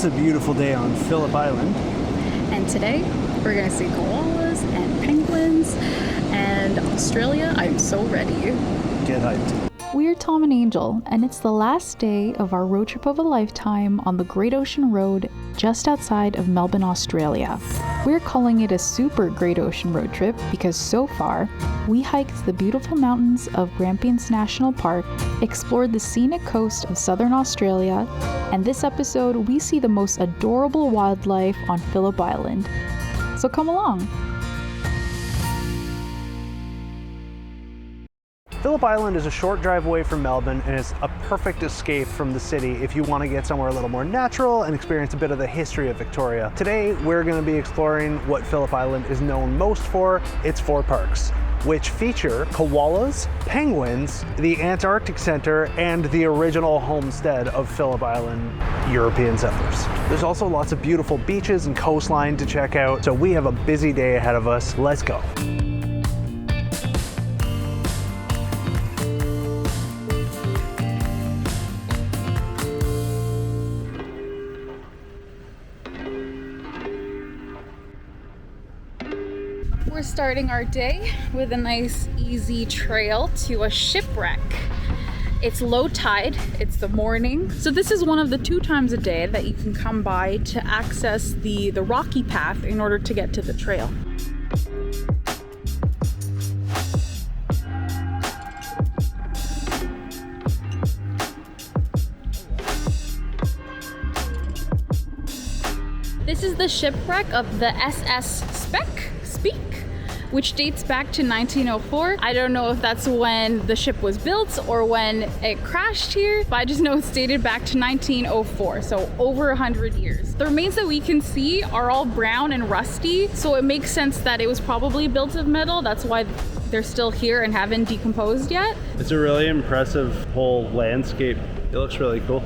It's a beautiful day on Phillip Island. And today we're going to see koalas and penguins and Australia. I'm so ready. Get hyped. We're Tom and Angel, and it's the last day of our road trip of a lifetime on the Great Ocean Road just outside of Melbourne, Australia. We're calling it a super Great Ocean road trip because so far, we hiked the beautiful mountains of Grampians National Park, explored the scenic coast of southern Australia, and this episode we see the most adorable wildlife on Phillip Island. So come along. Phillip Island is a short drive away from Melbourne and is a perfect escape from the city if you want to get somewhere a little more natural and experience a bit of the history of Victoria. Today, we're going to be exploring what Phillip Island is known most for, its 4 parks, which feature koalas, penguins, the Antarctic Centre, and the original homestead of Phillip Island European settlers. There's also lots of beautiful beaches and coastline to check out, so we have a busy day ahead of us. Let's go. We're starting our day with a nice easy trail to a shipwreck. It's low tide, it's the morning. So this is one of the 2 times a day that you can come by to access the rocky path in order to get to the trail. This is the shipwreck of the SS Speck, which dates back to 1904. I don't know if that's when the ship was built or when it crashed here, but I just know it's dated back to 1904, so over 100 years. The remains that we can see are all brown and rusty, so it makes sense that it was probably built of metal. That's why they're still here and haven't decomposed yet. It's a really impressive whole landscape. It looks really cool.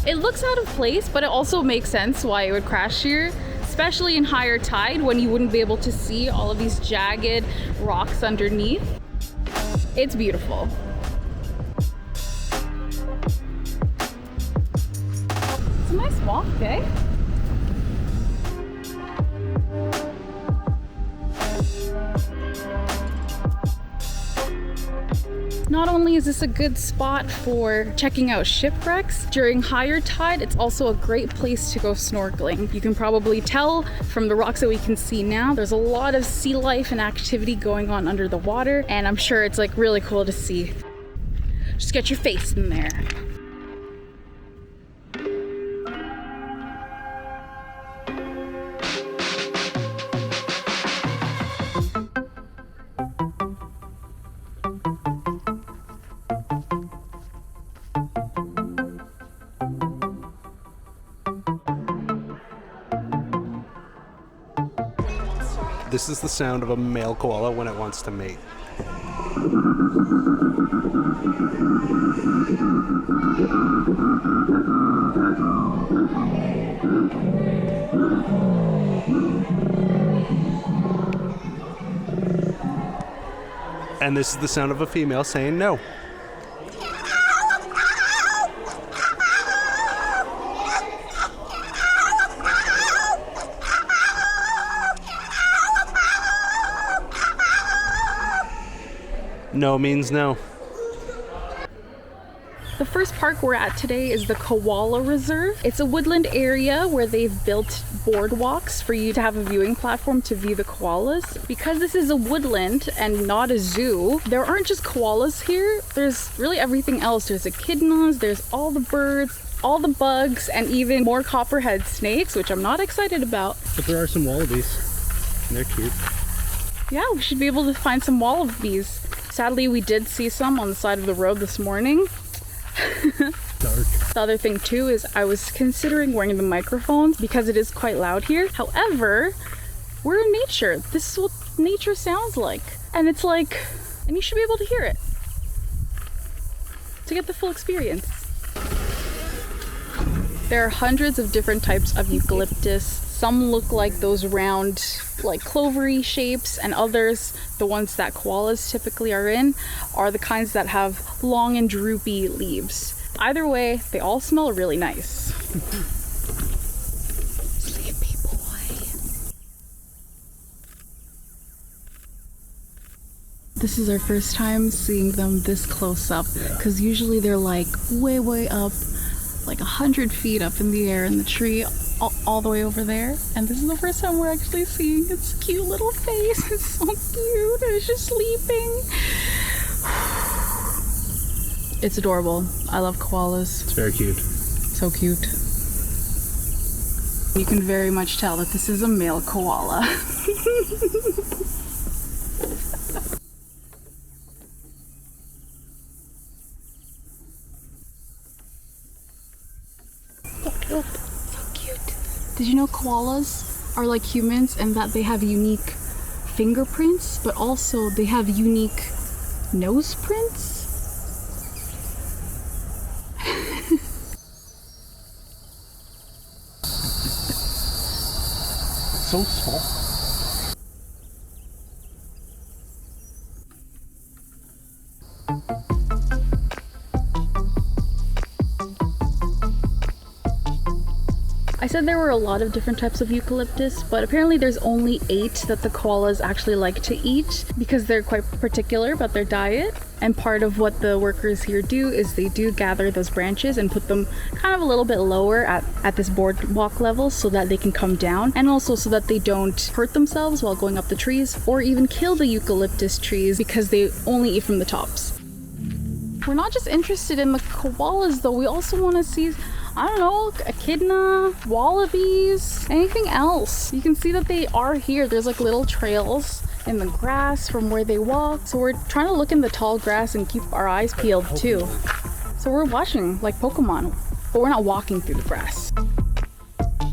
It looks out of place, but it also makes sense why it would crash here, especially in higher tide when you wouldn't be able to see all of these jagged rocks underneath. It's beautiful. It's a nice walk, eh? Not only is this a good spot for checking out shipwrecks, during higher tide, it's also a great place to go snorkeling. You can probably tell from the rocks that we can see now, there's a lot of sea life and activity going on under the water, and I'm sure it's like really cool to see. Just get your face in there. This is the sound of a male koala when it wants to mate. And this is the sound of a female saying no. No means no. The first park we're at today is the Koala Reserve. It's a woodland area where they've built boardwalks for you to have a viewing platform to view the koalas. Because this is a woodland and not a zoo, there aren't just koalas here. There's really everything else. There's echidnas, there's all the birds, all the bugs, and even more copperhead snakes, which I'm not excited about. But there are some wallabies. They're cute. Yeah, we should be able to find some wallabies. Sadly, we did see some on the side of the road this morning. Dark. The other thing too is I was considering wearing the microphones because it is quite loud here. However, we're in nature. This is what nature sounds like. And it's like, and you should be able to hear it to get the full experience. There are hundreds of different types of eucalyptus Some look like those round, like clovery shapes, and others, the ones that koalas typically are in, are the kinds that have long and droopy leaves. Either way, they all smell really nice. Sleepy boy. This is our first time seeing them this close up, because usually they're like way up, like 100 feet up in the air in the tree, all the way over there. And this is the first time we're actually seeing its cute little face. It's so cute. It's just sleeping. It's adorable. I love koalas. It's very cute. So cute. You can very much tell that this is a male koala. So cute. Did you know koalas are like humans and that they have unique fingerprints, but also they have unique nose prints? So small. I said there were a lot of different types of eucalyptus, but apparently there's only 8 that the koalas actually like to eat because they're quite particular about their diet. And part of what the workers here do is they do gather those branches and put them kind of a little bit lower at this boardwalk level so that they can come down, and also so that they don't hurt themselves while going up the trees or even kill the eucalyptus trees because they only eat from the tops. We're not just interested in the koalas though, we also want to see, I don't know, echidna, wallabies, anything else. You can see that they are here. There's like little trails in the grass from where they walk. So we're trying to look in the tall grass and keep our eyes peeled too. So we're watching like Pokemon, but we're not walking through the grass.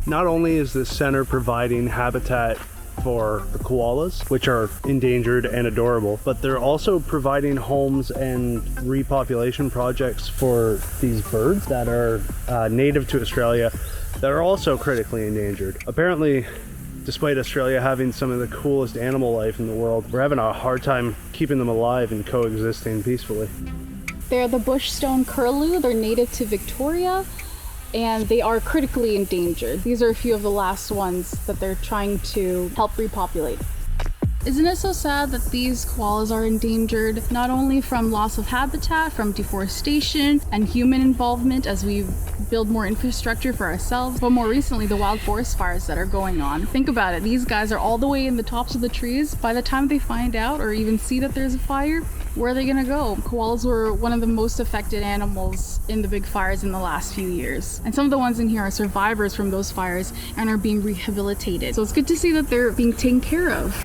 Not only is this center providing habitat for the koalas, which are endangered and adorable, but they're also providing homes and repopulation projects for these birds that are native to Australia that are also critically endangered. Apparently, despite Australia having some of the coolest animal life in the world, we're having a hard time keeping them alive and coexisting peacefully. They're the bushstone curlew. They're native to Victoria, and they are critically endangered. These are a few of the last ones that they're trying to help repopulate. Isn't it so sad that these koalas are endangered, not only from loss of habitat, from deforestation and human involvement as we build more infrastructure for ourselves, but more recently the wild forest fires that are going on. Think about it, these guys are all the way in the tops of the trees. By the time they find out or even see that there's a fire, where are they gonna go? Koalas were one of the most affected animals in the big fires in the last few years. And some of the ones in here are survivors from those fires and are being rehabilitated. So it's good to see that they're being taken care of.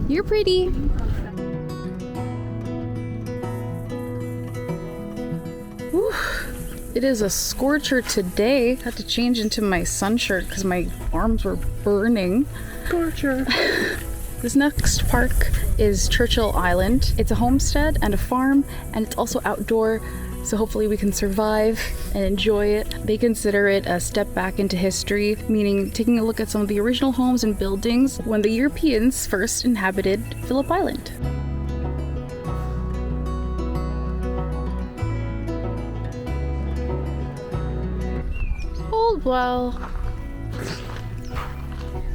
You're pretty. Whew. It is a scorcher today. I had to change into my sun shirt because my arms were burning. Scorcher. This next park is Churchill Island. It's a homestead and a farm, and it's also outdoor, so hopefully we can survive and enjoy it. They consider it a step back into history, meaning taking a look at some of the original homes and buildings when the Europeans first inhabited Phillip Island. Old well.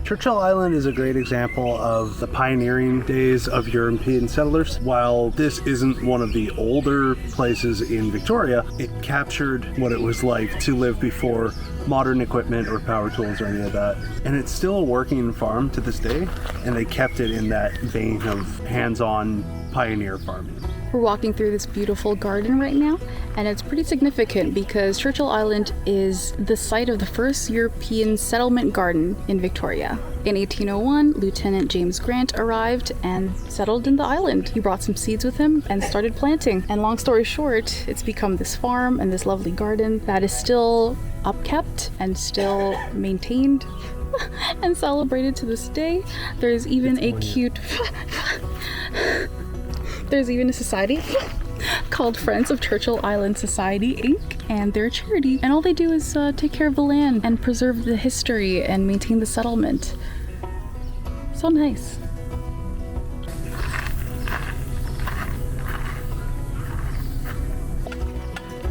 Churchill Island is a great example of the pioneering days of European settlers. While this isn't one of the older places in Victoria, it captured what it was like to live before modern equipment or power tools or any of that. And it's still a working farm to this day, and they kept it in that vein of hands-on pioneer farming. We're walking through this beautiful garden right now, and it's pretty significant because Churchill Island is the site of the first European settlement garden in Victoria. In 1801, Lieutenant James Grant arrived and settled in the island. He brought some seeds with him and started planting. And long story short, it's become this farm and this lovely garden that is still upkept and still maintained and celebrated to this day. There's even a cute there's even a society called Friends of Churchill Island Society Inc. and they're a charity, and all they do is take care of the land and preserve the history and maintain the settlement. So nice.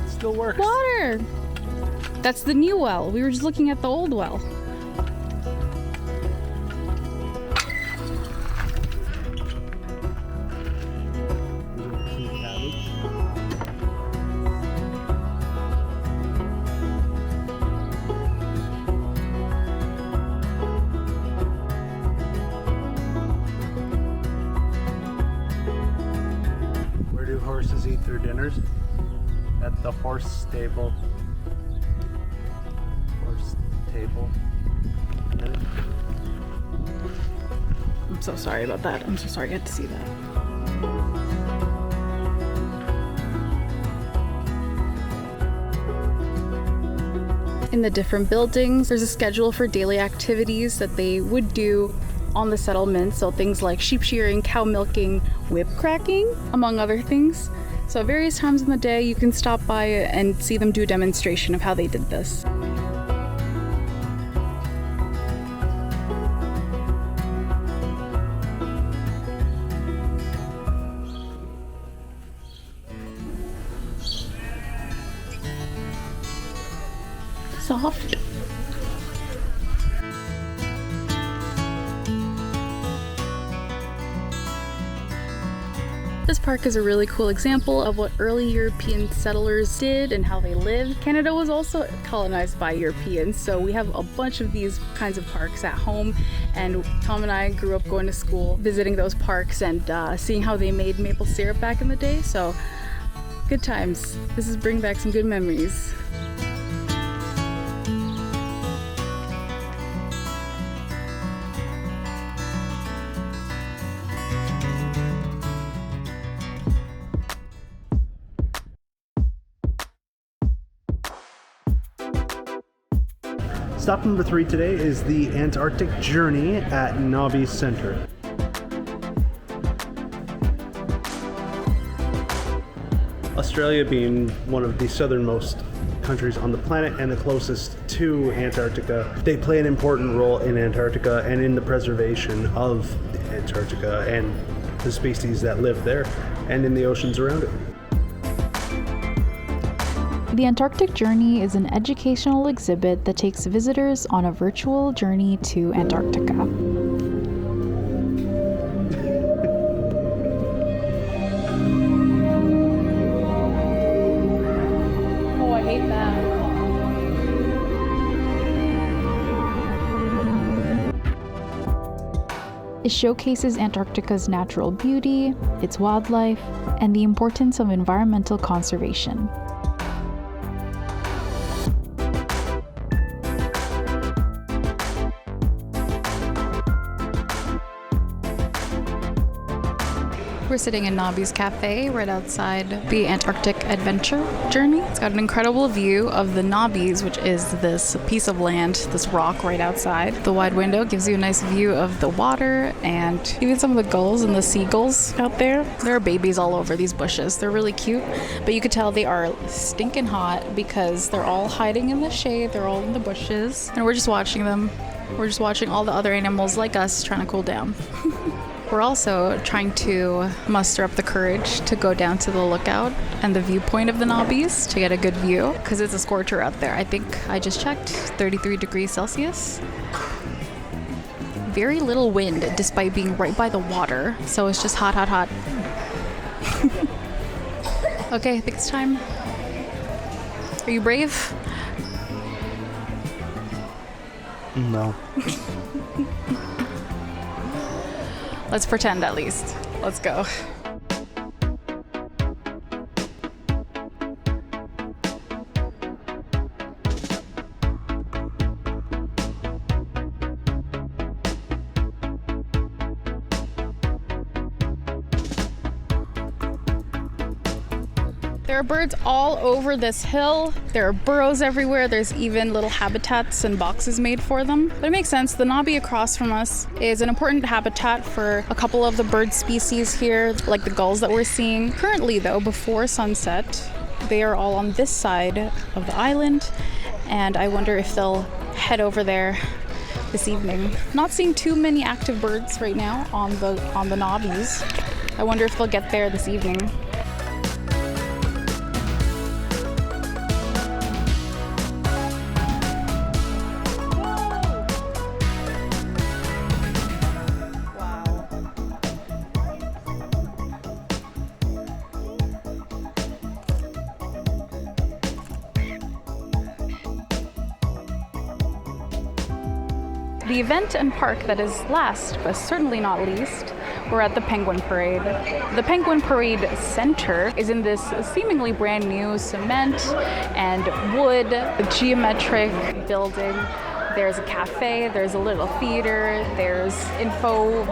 Still works. Water! That's the new well. We were just looking at the old well. Where do horses eat their dinners? At the horse stable. Horse table. Get it? I'm so sorry about that. I'm so sorry I had to see that. In the different buildings, there's a schedule for daily activities that they would do on the settlement. So things like sheep shearing, cow milking, whip cracking, among other things. So at various times in the day, you can stop by and see them do a demonstration of how they did this. Soft. This park is a really cool example of what early European settlers did and how they lived. Canada was also colonized by Europeans, so we have a bunch of these kinds of parks at home, and Tom and I grew up going to school, visiting those parks and seeing how they made maple syrup back in the day, so good times. This is bringing back some good memories. Stop number 3 today is the Antarctic Journey at Nobbies Centre. Australia being one of the southernmost countries on the planet and the closest to Antarctica, they play an important role in Antarctica and in the preservation of Antarctica and the species that live there and in the oceans around it. The Antarctic Journey is an educational exhibit that takes visitors on a virtual journey to Antarctica. Oh, I hate that. It showcases Antarctica's natural beauty, its wildlife, and the importance of environmental conservation. We're sitting in Nobbies Cafe right outside the Antarctic Adventure Journey. It's got an incredible view of the Nobbies, which is this piece of land, this rock right outside. The wide window gives you a nice view of the water and even some of the gulls and the seagulls out there. There are babies all over these bushes. They're really cute, but you could tell they are stinking hot because they're all hiding in the shade. They're all in the bushes, and we're just watching them. We're just watching all the other animals like us trying to cool down. We're also trying to muster up the courage to go down to the lookout and the viewpoint of the Nobbies to get a good view, because it's a scorcher out there. I think I just checked, 33 degrees Celsius. Very little wind despite being right by the water, so it's just hot, hot, hot. Okay, I think it's time. Are you brave? No. Let's pretend at least. Let's go. There are birds all over this hill. There are burrows everywhere. There's even little habitats and boxes made for them. But it makes sense. The knobby across from us is an important habitat for a couple of the bird species here, like the gulls that we're seeing. Currently, though, before sunset, they are all on this side of the island, and I wonder if they'll head over there this evening. Not seeing too many active birds right now on the Nobbies. I wonder if they'll get there this evening. The event and park that is last, but certainly not least, we're at the Penguin Parade. The Penguin Parade Center is in this seemingly brand new cement and wood geometric building. There's a cafe, there's a little theater, there's info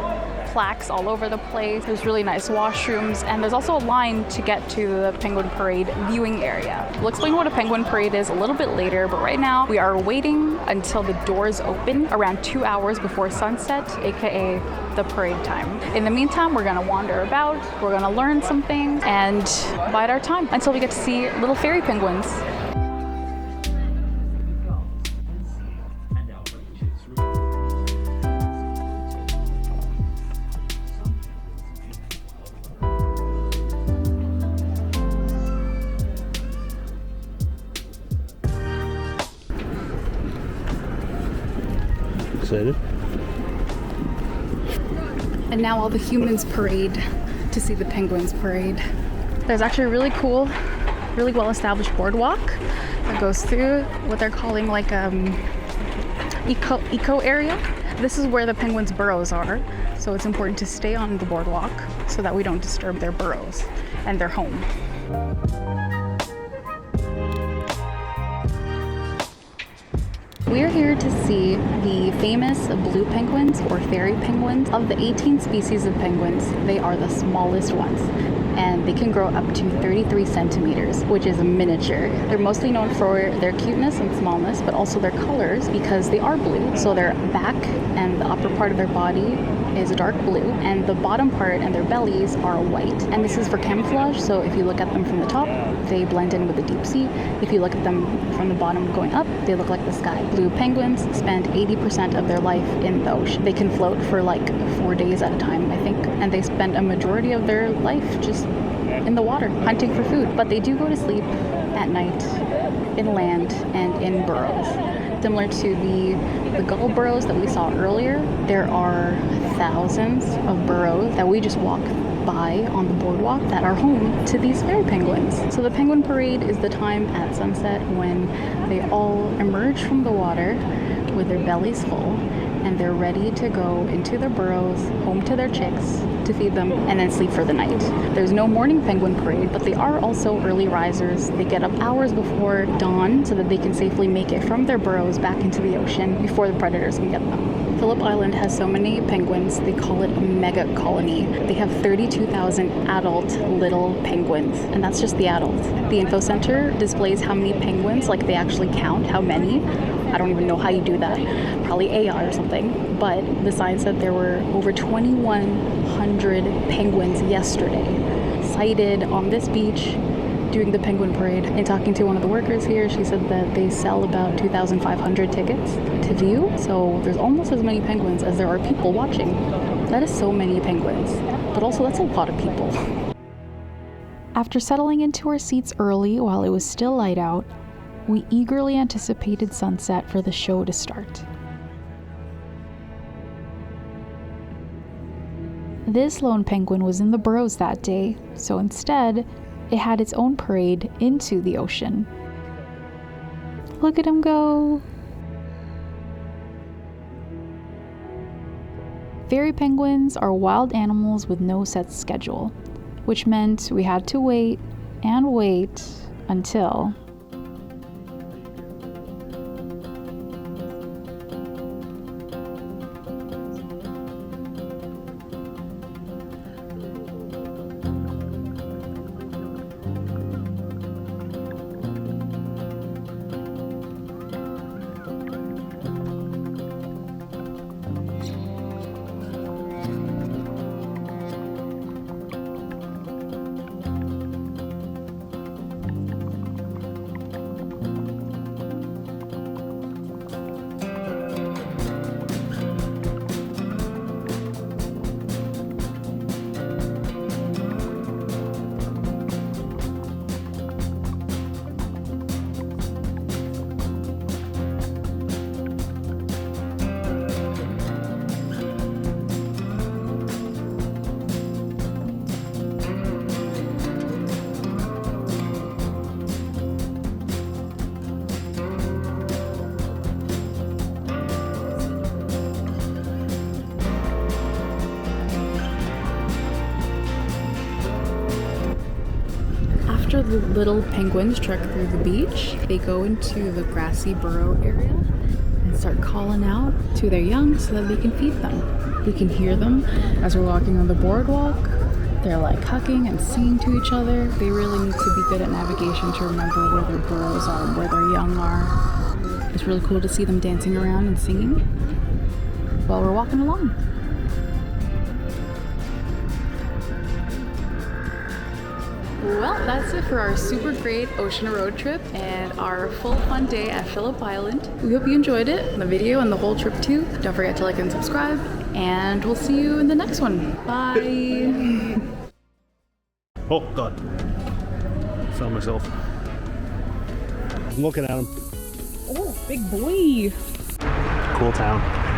plaques all over the place. There's really nice washrooms, and there's also a line to get to the Penguin Parade viewing area. We'll explain what a Penguin Parade is a little bit later, but right now we are waiting until the doors open around 2 hours before sunset, aka the parade time. In the meantime, we're gonna wander about, we're gonna learn some things, and bide our time until we get to see little fairy penguins. Excited? And now all the humans parade to see the penguins parade. There's actually a really cool, really well-established boardwalk that goes through what they're calling like eco area. This is where the penguins' burrows are, so it's important to stay on the boardwalk so that we don't disturb their burrows and their home. We're here to see the famous blue penguins, or fairy penguins. Of the 18 species of penguins, they are the smallest ones, and they can grow up to 33 centimeters, which is a miniature. They're mostly known for their cuteness and smallness, but also their colors, because they are blue. So their back and the upper part of their body is dark blue, and the bottom part and their bellies are white. And this is for camouflage, so if you look at them from the top, they blend in with the deep sea. If you look at them from the bottom going up, they look like the sky. Blue penguins spend 80% of their life in the ocean. They can float for like 4 days at a time, I think, and they spend a majority of their life just in the water, hunting for food. But they do go to sleep at night in land and in burrows. Similar to the gull burrows that we saw earlier, there are thousands of burrows that we just walk by on the boardwalk that are home to these fairy penguins. So the Penguin Parade is the time at sunset when they all emerge from the water with their bellies full, and they're ready to go into their burrows, home to their chicks, to feed them, and then sleep for the night. There's no morning penguin parade, but they are also early risers. They get up hours before dawn so that they can safely make it from their burrows back into the ocean before the predators can get them. Phillip Island has so many penguins, they call it a mega colony. They have 32,000 adult little penguins, and that's just the adults. The info center displays how many penguins, like they actually count how many. I don't even know how you do that. Probably AI or something. But the sign said there were over 2,100 penguins yesterday sighted on this beach during the Penguin Parade. And talking to one of the workers here, she said that they sell about 2,500 tickets to view. So there's almost as many penguins as there are people watching. That is so many penguins. But also that's a lot of people. After settling into our seats early while it was still light out, we eagerly anticipated sunset for the show to start. This lone penguin was in the burrows that day, so instead, it had its own parade into the ocean. Look at him go! Fairy penguins are wild animals with no set schedule, which meant we had to wait and wait until After the little penguins trek through the beach, they go into the grassy burrow area and start calling out to their young so that they can feed them. We can hear them as we're walking on the boardwalk. They're like hugging and singing to each other. They really need to be good at navigation to remember where their burrows are and where their young are. It's really cool to see them dancing around and singing while we're walking along. Well, that's it for our super great ocean road trip and our full fun day at Phillip Island. We hope you enjoyed it, the video and the whole trip too. Don't forget to like and subscribe, and we'll see you in the next one. Bye! Oh, God. Found myself. I'm looking at him. Oh, big boy! Cool town.